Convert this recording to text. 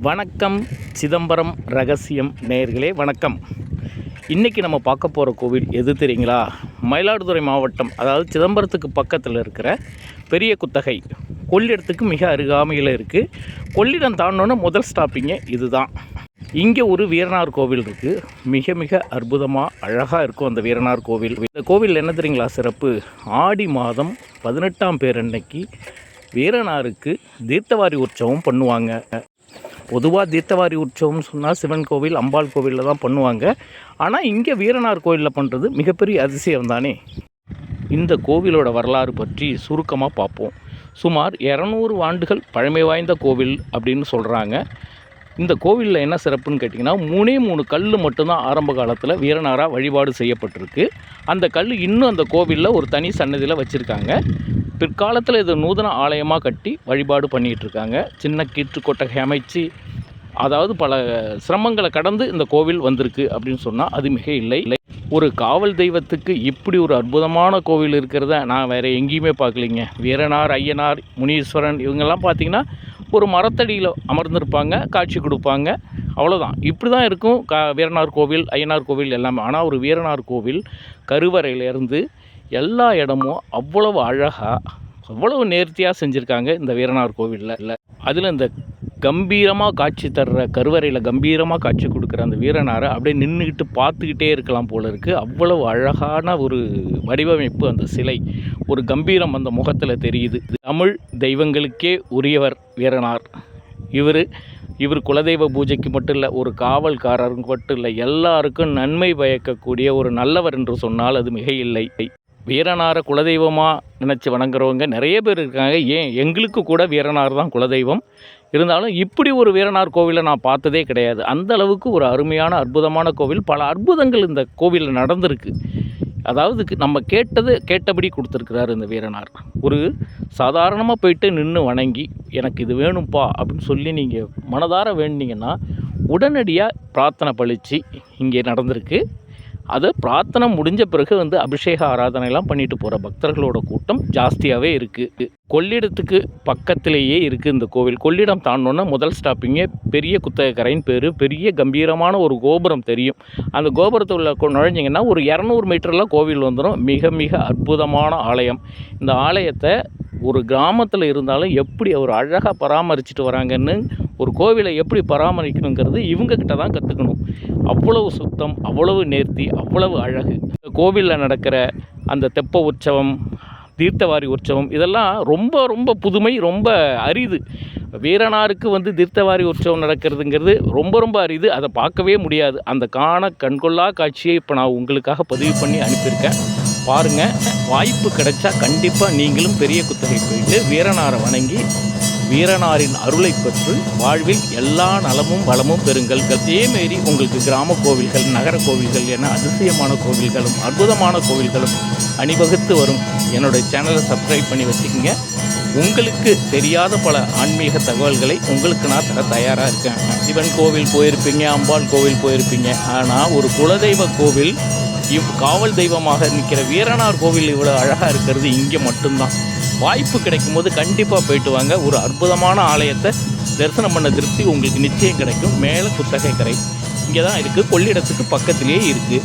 வணக்கம் சிதம்பரம் ரகசியம் நேயர்களே வணக்கம். இன்றைக்கி நம்ம பார்க்க போகிற கோவில் எது தெரியுங்களா? மயிலாடுதுறை மாவட்டம், அதாவது சிதம்பரத்துக்கு பக்கத்தில் இருக்கிற பெரிய குத்தகை, கொள்ளிடத்துக்கு மிக அருகாமையில் இருக்குது. கொள்ளிடம் தாண்டோன்னா முதல் ஸ்டாப்பிங்கே இதுதான். இங்கே ஒரு வீரனார் கோவில் இருக்குது. மிக மிக அற்புதமாக அழகாக இருக்கும் அந்த வீரனார் கோவில். இந்த கோவில் என்ன தெரியுங்களா சிறப்பு? ஆடி மாதம் 18ஆம் பேர் அன்னைக்கு வீரனாருக்கு தீர்த்தவாரி உற்சவம் பண்ணுவாங்க. பொதுவாக தீர்த்தவாரி உற்சவம்னு சொன்னால் சிவன் கோவில், அம்பாள் கோவிலில் தான் பண்ணுவாங்க. ஆனால் இங்கே வீரனார் கோவிலில் பண்ணுறது மிகப்பெரிய அதிசயம் தானே. இந்த கோவிலோட வரலாறு பற்றி சுருக்கமாக பார்ப்போம். சுமார் 200 ஆண்டுகள் பழமை வாய்ந்த கோவில் அப்படின்னு சொல்கிறாங்க. இந்த கோவிலில் என்ன சிறப்புன்னு கேட்டிங்கன்னா, 3 கல் மட்டும்தான் ஆரம்ப காலத்தில் வீரனாராக வழிபாடு செய்யப்பட்டிருக்கு. அந்த கல் இன்னும் அந்த கோவிலில் ஒரு தனி சன்னதியில் வச்சுருக்காங்க. பிற்காலத்தில் இது நூதன ஆலயமாக கட்டி வழிபாடு பண்ணிகிட்ருக்காங்க. சின்ன கீற்று கொட்டகை அமைச்சு, அதாவது பல சிரமங்களை கடந்து இந்த கோவில் வந்திருக்கு அப்படின்னு சொன்னால் அது மிக இல்லை. ஒரு காவல் தெய்வத்துக்கு இப்படி ஒரு அற்புதமான கோவில் இருக்கிறத நான் வேறு எங்கேயுமே பார்க்கலிங்க. வீரனார், ஐயனார், முனீஸ்வரன் இவங்கெல்லாம் பார்த்திங்கன்னா ஒரு மரத்தடியில் அமர்ந்திருப்பாங்க, காட்சி கொடுப்பாங்க, அவ்வளோதான். இப்படி தான் இருக்கும் வீரனார் கோவில், ஐயனார் கோவில் எல்லாமே. ஆனால் ஒரு வீரனார் கோவில் கருவறையிலேருந்து எல்லா இடமும் அவ்வளவு அழகாக, அவ்வளவு நேர்த்தியாக செஞ்சுருக்காங்க இந்த வீரனார் கோவிலில். அதில் இந்த கம்பீரமாக காட்சி தர்ற கருவறையில் கம்பீரமாக காட்சி கொடுக்குற அந்த வீரனாரை அப்படியே நின்றுக்கிட்டு பார்த்துக்கிட்டே இருக்கலாம் போல இருக்குது. அவ்வளவு அழகான ஒரு வடிவமைப்பு அந்த சிலை. ஒரு கம்பீரம் அந்த முகத்தில் தெரியுது. தமிழ் தெய்வங்களுக்கே உரியவர் வீரனார். இவர் குலதெய்வ பூஜைக்கு மட்டும் இல்லை, ஒரு காவல்காரருக்கு மட்டும் இல்லை, எல்லாருக்கும் நன்மை பயக்கக்கூடிய ஒரு நல்லவர் என்று சொன்னால் அது மிக இல்லை. வீரனாரை குலதெய்வமாக நினச்சி வணங்குறவங்க நிறைய பேர் இருக்காங்க. ஏன், எங்களுக்கு கூட வீரனார் தான் குலதெய்வம். இருந்தாலும் இப்படி ஒரு வீரனார் கோவிலை நான் பார்த்ததே கிடையாது. அந்த அளவுக்கு ஒரு அருமையான அற்புதமான கோவில். பல அற்புதங்கள் இந்த கோவிலில் நடந்திருக்கு. அதாவது நம்ம கேட்டபடி கொடுத்துருக்கிறார் இந்த வீரனார். ஒரு சாதாரணமாக போயிட்டு நின்று வணங்கி எனக்கு இது வேணும்ப்பா அப்படின்னு சொல்லி நீங்கள் மனதார வேண்டிங்கன்னா உடனடியாக பிரார்த்தனை பழித்து இங்கே நடந்திருக்கு. அது பிரார்த்தனை முடிஞ்ச பிறகு அபிஷேக ஆராதனைலாம் பண்ணிட்டு போகிற பக்தர்களோட கூட்டம் ஜாஸ்தியாகவே இருக்குது. கொள்ளிடத்துக்கு பக்கத்திலேயே இருக்குது இந்த கோவில். கொள்ளிடம் தாண்டோன்னா முதல் ஸ்டாப்பிங்கே பெரிய குத்தகரைன்னு பேர். பெரிய கம்பீரமான ஒரு கோபுரம் தெரியும். அந்த கோபுரத்தில் நுழைஞ்சிங்கன்னா ஒரு 200 மீட்டரில் கோவில் வந்துடும். மிக மிக அற்புதமான ஆலயம். இந்த ஆலயத்தை ஒரு கிராமத்தில் இருந்தாலும் எப்படி ஒரு அழகாக பராமரிச்சுட்டு வராங்கன்னு, ஒரு கோவிலை எப்படி பராமரிக்கணுங்கிறது இவங்கக்கிட்ட தான் கற்றுக்கணும். அவ்வளவு சுத்தம், அவ்வளவு நேர்த்தி, அவ்வளவு அழகு. கோவிலில் நடக்கிற அந்த தெப்ப உற்சவம், தீர்த்தவாரி உற்சவம் இதெல்லாம் ரொம்ப ரொம்ப புதுமை, ரொம்ப அரிது. வீரனாருக்கு தீர்த்தவாரி உற்சவம் நடக்கிறதுங்கிறது ரொம்ப ரொம்ப அரிது. அதை பார்க்கவே முடியாது. அந்த கண்கொள்ளா காட்சியை இப்போ நான் உங்களுக்காக பதிவு பண்ணி அனுப்பியிருக்கேன். பாருங்கள், வாய்ப்பு கிடைச்சா கண்டிப்பாக நீங்களும் பெரிய குத்தகை போயிட்டு வீரனாரை வணங்கி வீரனாரின் அருளை பெற்று வாழ்வில் எல்லா நலமும் வளமும் பெறுங்கள். அதேமாரி உங்களுக்கு கிராம கோவில்கள், நகர கோவில்கள் என அதிசயமான கோவில்களும் அற்புதமான கோவில்களும் அணிவகுத்து வரும். என்னுடைய சேனலை சப்ஸ்கிரைப் பண்ணி வச்சுக்கோங்க. உங்களுக்கு தெரியாத பல ஆன்மீக தகவல்களை உங்களுக்கு நான் தர தயாராக இருக்கேன். சிவன் கோவில் போயிருப்பீங்க, அம்பாள் கோவில் போயிருப்பீங்க. ஆனால் ஒரு குலதெய்வ கோவில், காவல் தெய்வமாக நிற்கிற வீரனார் கோவில் இவ்வளோ அழகாக இருக்கிறது இங்கே மட்டும்தான். வாய்ப்பு கிடைக்கும் போது கண்டிப்பாக போயிட்டு வாங்க. ஒரு அற்புதமான ஆலயத்தை தரிசனம் பண்ண திருப்தி உங்களுக்கு நிச்சயம் கிடைக்கும். மேலே குத்தகை கரை இங்கே தான் இருக்குது. கொள்ளிடத்துக்கு பக்கத்திலேயே இருக்குது.